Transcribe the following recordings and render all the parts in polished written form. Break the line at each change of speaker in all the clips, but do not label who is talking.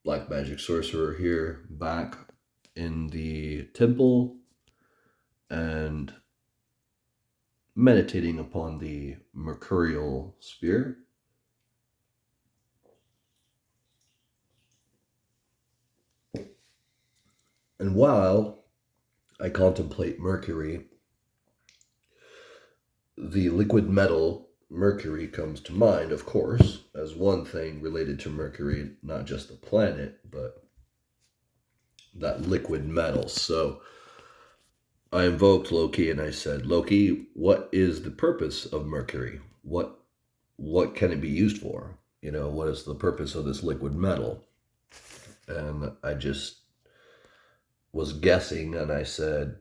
black magic sorcerer here, back in the temple and meditating upon the mercurial sphere. And while I contemplate Mercury, the liquid metal Mercury comes to mind, of course, as one thing related to Mercury, not just the planet, but that liquid metal. So I invoked Loki and I said, Loki, what is the purpose of Mercury? What can it be used for? What is the purpose of this liquid metal? And I just was guessing and I said,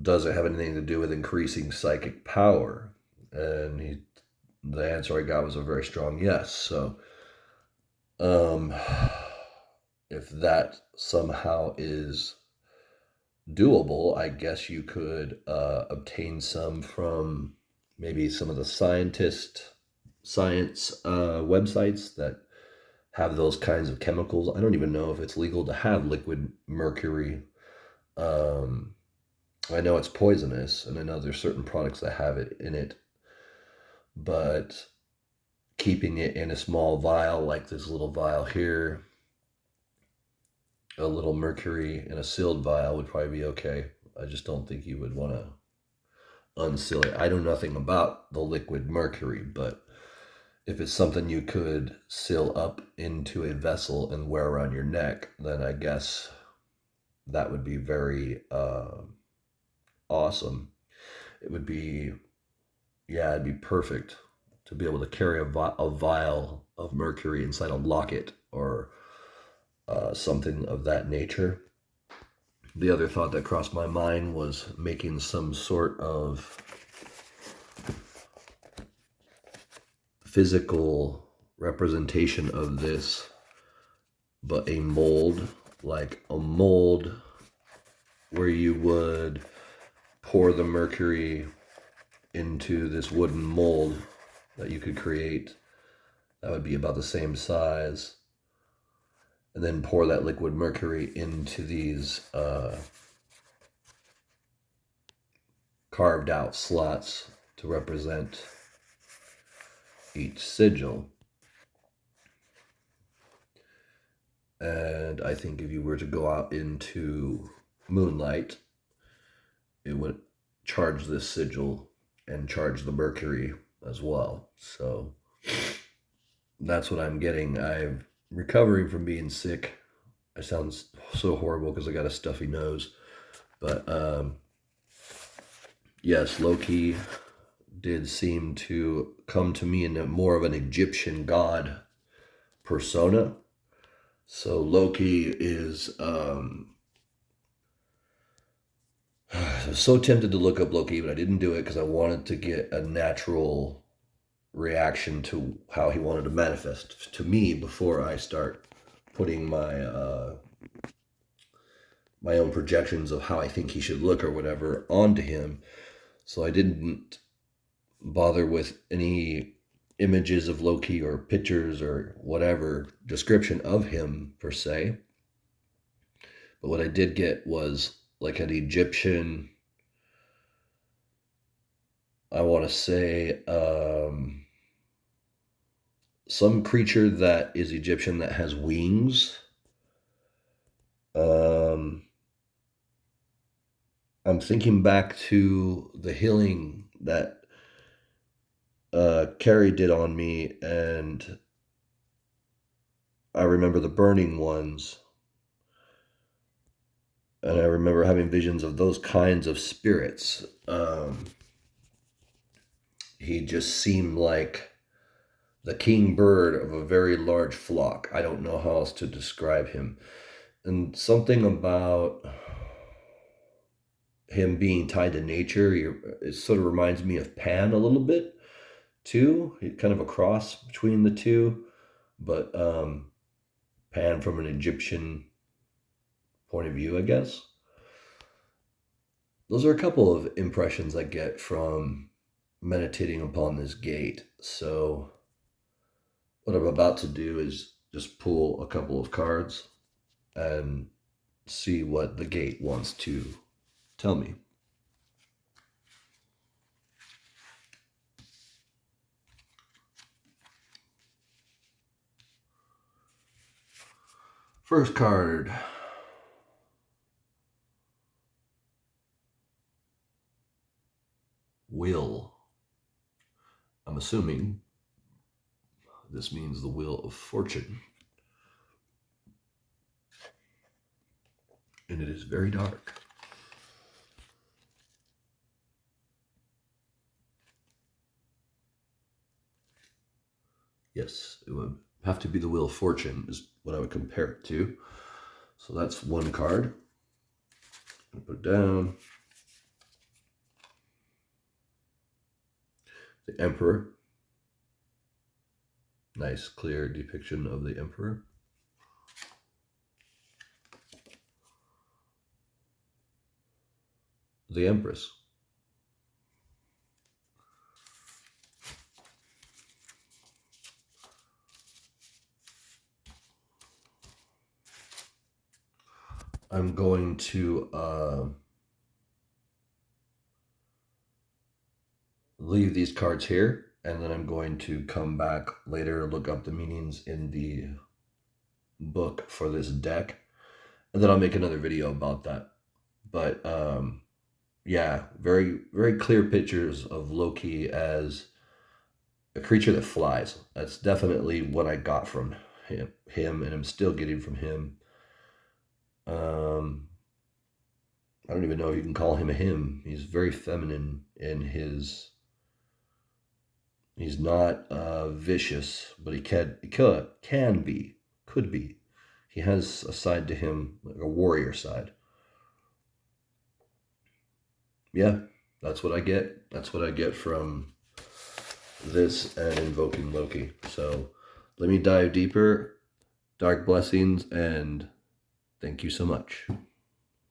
does it have anything to do with increasing psychic power? And the answer I got was a very strong yes. So, um, if that somehow is doable, I guess you could obtain some from maybe some of the science websites that have those kinds of chemicals. I don't even know if it's legal to have liquid mercury. Um, I know it's poisonous, and I know there's certain products that have it in it, but keeping it in a small vial, like this little vial here, a little mercury in a sealed vial would probably be okay. I just don't think you would want to unseal it. I know nothing about the liquid mercury, but if it's something you could seal up into a vessel and wear around your neck, then I guess that would be very awesome. It would be, yeah, it'd be perfect to be able to carry a vial of mercury inside a locket or something of that nature. The other thought that crossed my mind was making some sort of physical representation of this, but a mold, like a mold where you would pour the mercury into this wooden mold that you could create. That would be about the same size. And then pour that liquid mercury into these carved out slots to represent each sigil. And I think if you were to go out into moonlight, it would charge this sigil and charge the mercury as well. So that's what I'm getting. I'm recovering from being sick. I sound so horrible because I got a stuffy nose. But yes, Loki did seem to come to me in more of an Egyptian god persona. So Loki is I was so tempted to look up Loki, but I didn't do it because I wanted to get a natural reaction to how he wanted to manifest to me before I start putting my own projections of how I think he should look or whatever onto him. So I didn't bother with any images of Loki or pictures or whatever description of him per se. But what I did get was like an Egyptian, I want to say, some creature that is Egyptian that has wings. I'm thinking back to the healing that Carrie did on me, and I remember the burning ones, and I remember having visions of those kinds of spirits. He just seemed like the king bird of a very large flock. I don't know how else to describe him. And something about him being tied to nature, it sort of reminds me of Pan a little bit too. Kind of a cross between the two, but Pan from an Egyptian point of view, I guess. Those are a couple of impressions I get from meditating upon this gate. So what I'm about to do is just pull a couple of cards and see what the gate wants to tell me. First card. Will. I'm assuming this means the Wheel of Fortune. And it is very dark. Yes, it would have to be the Wheel of Fortune is what I would compare it to. So that's one card. I'll put it down. The Emperor. Nice, clear depiction of the Emperor. The Empress. I'm going to leave these cards here, and then I'm going to come back later, look up the meanings in the book for this deck, and then I'll make another video about that. But yeah, very, very clear pictures of Loki as a creature that flies. That's definitely what I got from him, and I'm still getting from him. I don't even know if you can call him a him. He's very feminine in his. He's not vicious, but he could be, could be. He has a side to him, like a warrior side. Yeah, that's what I get. That's what I get from this and invoking Loki. So let me dive deeper. Dark blessings, and thank you so much.